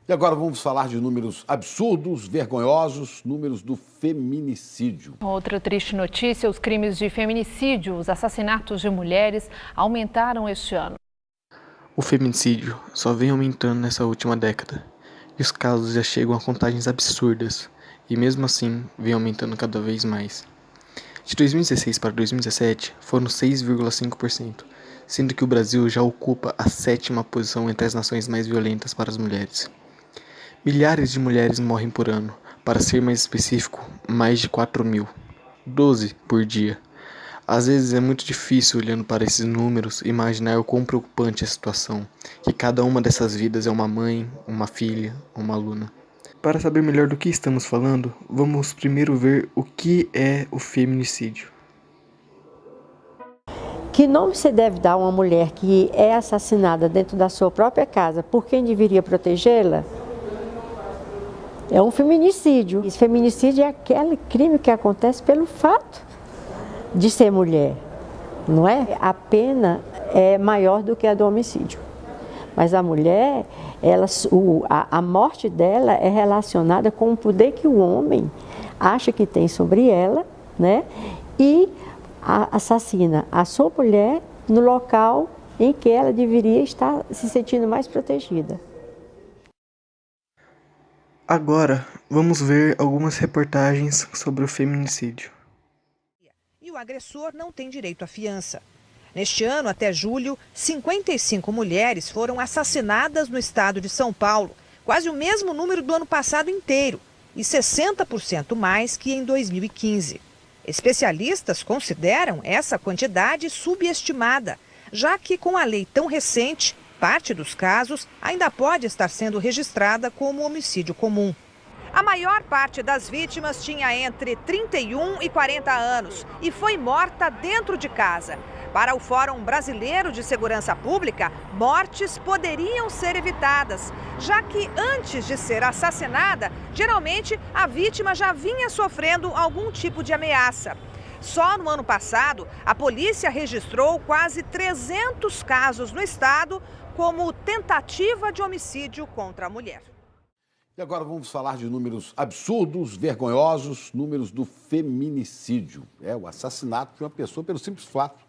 E agora vamos falar de números absurdos, vergonhosos, números do feminicídio. Outra triste notícia, os crimes de feminicídio, os assassinatos de mulheres aumentaram este ano. O feminicídio só vem aumentando nessa última década. E os casos já chegam a contagens absurdas. E mesmo assim, vem aumentando cada vez mais. De 2016 para 2017, foram 6,5%, sendo que o Brasil já ocupa a 7ª posição entre as nações mais violentas para as mulheres. Milhares de mulheres morrem por ano, para ser mais específico, mais de 4.000, 12 por dia. Às vezes é muito difícil, olhando para esses números, imaginar o quão preocupante é a situação, que cada uma dessas vidas é uma mãe, uma filha, uma aluna. Para saber melhor do que estamos falando, vamos primeiro ver o que é o feminicídio. Que nome você deve dar a uma mulher que é assassinada dentro da sua própria casa por quem deveria protegê-la? É um feminicídio. Esse feminicídio é aquele crime que acontece pelo fato de ser mulher, não é? A pena é maior do que a do homicídio. Mas a mulher, a morte dela é relacionada com o poder que o homem acha que tem sobre ela, né? E assassina a sua mulher no local em que ela deveria estar se sentindo mais protegida. Agora, vamos ver algumas reportagens sobre o feminicídio. E o agressor não tem direito à fiança. Neste ano, até julho, 55 mulheres foram assassinadas no estado de São Paulo, quase o mesmo número do ano passado inteiro, e 60% mais que em 2015. Especialistas consideram essa quantidade subestimada, já que com a lei tão recente, parte dos casos ainda pode estar sendo registrada como homicídio comum. A maior parte das vítimas tinha entre 31 e 40 anos e foi morta dentro de casa. Para o Fórum Brasileiro de Segurança Pública, mortes poderiam ser evitadas, já que antes de ser assassinada, geralmente a vítima já vinha sofrendo algum tipo de ameaça. Só no ano passado, a polícia registrou quase 300 casos no estado como tentativa de homicídio contra a mulher. E agora vamos falar de números absurdos, vergonhosos, números do feminicídio. É o assassinato de uma pessoa pelo simples fato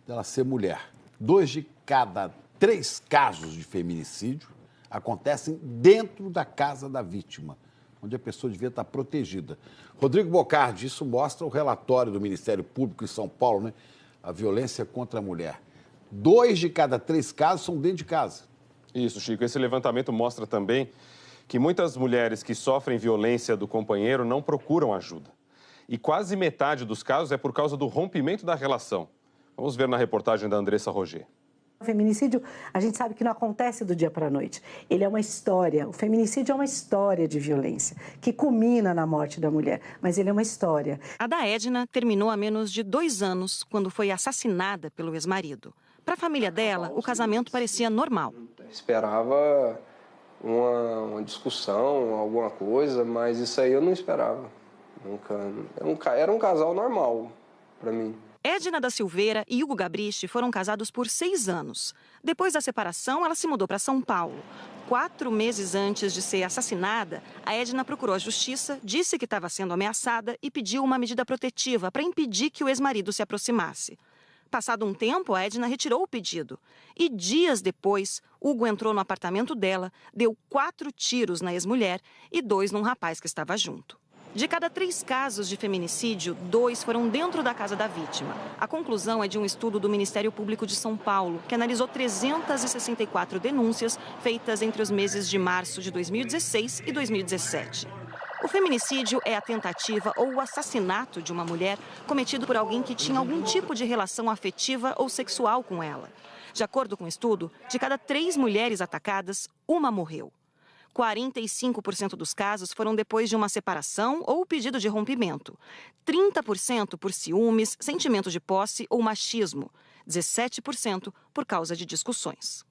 dela ser mulher. 2 de cada 3 casos de feminicídio acontecem dentro da casa da vítima, onde a pessoa devia estar protegida. Rodrigo Bocardi, isso mostra o relatório do Ministério Público em São Paulo, né? A violência contra a mulher. 2 de cada 3 casos são dentro de casa. Isso, Chico. Esse levantamento mostra também que muitas mulheres que sofrem violência do companheiro não procuram ajuda. E quase metade dos casos é por causa do rompimento da relação. Vamos ver na reportagem da Andressa Roger. O feminicídio, a gente sabe que não acontece do dia para a noite. Ele é uma história. O feminicídio é uma história de violência que culmina na morte da mulher, mas ele é uma história. A da Edna terminou há menos de 2 anos, quando foi assassinada pelo ex-marido. Para a família dela, o casamento parecia normal. Esperava uma discussão, alguma coisa, mas isso aí eu não esperava. Nunca. Era um casal normal para mim. Edna da Silveira e Hugo Gabriche foram casados por 6 anos. Depois da separação, ela se mudou para São Paulo. 4 meses antes de ser assassinada, a Edna procurou a justiça, disse que estava sendo ameaçada e pediu uma medida protetiva para impedir que o ex-marido se aproximasse. Passado um tempo, a Edna retirou o pedido. E dias depois, Hugo entrou no apartamento dela, deu 4 tiros na ex-mulher e 2 num rapaz que estava junto. De cada 3 casos de feminicídio, 2 foram dentro da casa da vítima. A conclusão é de um estudo do Ministério Público de São Paulo, que analisou 364 denúncias feitas entre os meses de março de 2016 e 2017. O feminicídio é a tentativa ou o assassinato de uma mulher cometido por alguém que tinha algum tipo de relação afetiva ou sexual com ela. De acordo com o estudo, de cada 3 mulheres atacadas, 1 morreu. 45% dos casos foram depois de uma separação ou pedido de rompimento. 30% por ciúmes, sentimento de posse ou machismo. 17% por causa de discussões.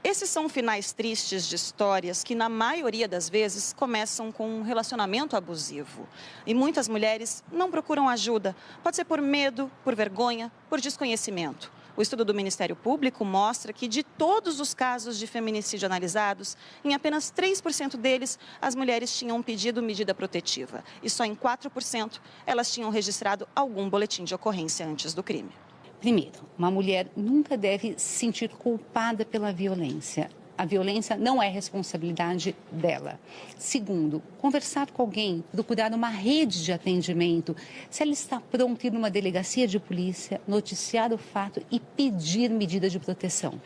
Esses são finais tristes de histórias que, na maioria das vezes, começam com um relacionamento abusivo. E muitas mulheres não procuram ajuda. Pode ser por medo, por vergonha, por desconhecimento. O estudo do Ministério Público mostra que de todos os casos de feminicídio analisados, em apenas 3% deles, as mulheres tinham pedido medida protetiva. E só em 4% elas tinham registrado algum boletim de ocorrência antes do crime. Primeiro, uma mulher nunca deve se sentir culpada pela violência. A violência não é responsabilidade dela. Segundo, conversar com alguém, procurar uma rede de atendimento. Se ela está pronta, ir numa delegacia de polícia, noticiar o fato e pedir medida de proteção.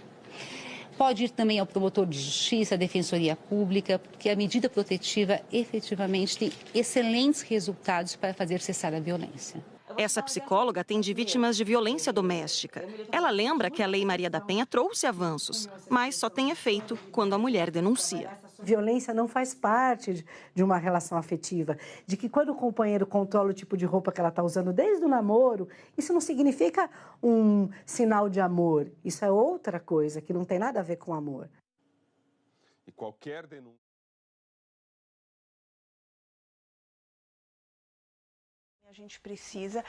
Pode ir também ao promotor de justiça, à defensoria pública, porque a medida protetiva efetivamente tem excelentes resultados para fazer cessar a violência. Essa psicóloga atende vítimas de violência doméstica. Ela lembra que a Lei Maria da Penha trouxe avanços, mas só tem efeito quando a mulher denuncia. Violência não faz parte de uma relação afetiva, de que quando o companheiro controla o tipo de roupa que ela está usando desde o namoro, isso não significa um sinal de amor. Isso é outra coisa, que não tem nada a ver com amor. E qualquer denúncia... A gente precisa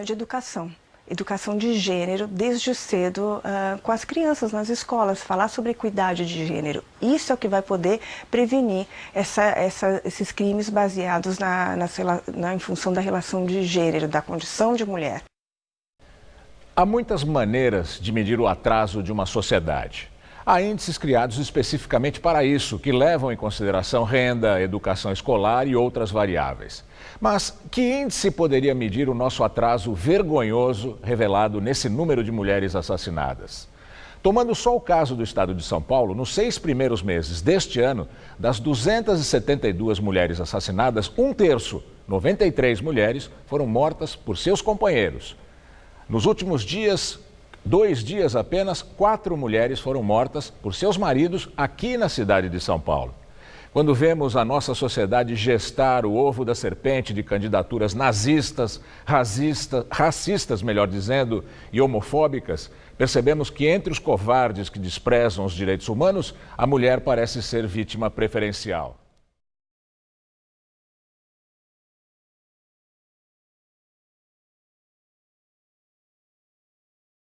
de educação de gênero desde cedo com as crianças nas escolas, falar sobre equidade de gênero. Isso é o que vai poder prevenir esses crimes baseados em função da relação de gênero, da condição de mulher. Há muitas maneiras de medir o atraso de uma sociedade. Há índices criados especificamente para isso, que levam em consideração renda, educação escolar e outras variáveis. Mas que índice poderia medir o nosso atraso vergonhoso revelado nesse número de mulheres assassinadas? Tomando só o caso do estado de São Paulo, nos 6 primeiros meses deste ano, das 272 mulheres assassinadas, 1/3, 93 mulheres, foram mortas por seus companheiros. Nos últimos dias, 2 dias apenas, 4 mulheres foram mortas por seus maridos aqui na cidade de São Paulo. Quando vemos a nossa sociedade gestar o ovo da serpente de candidaturas nazistas, racistas, melhor dizendo, e homofóbicas, percebemos que entre os covardes que desprezam os direitos humanos, a mulher parece ser vítima preferencial.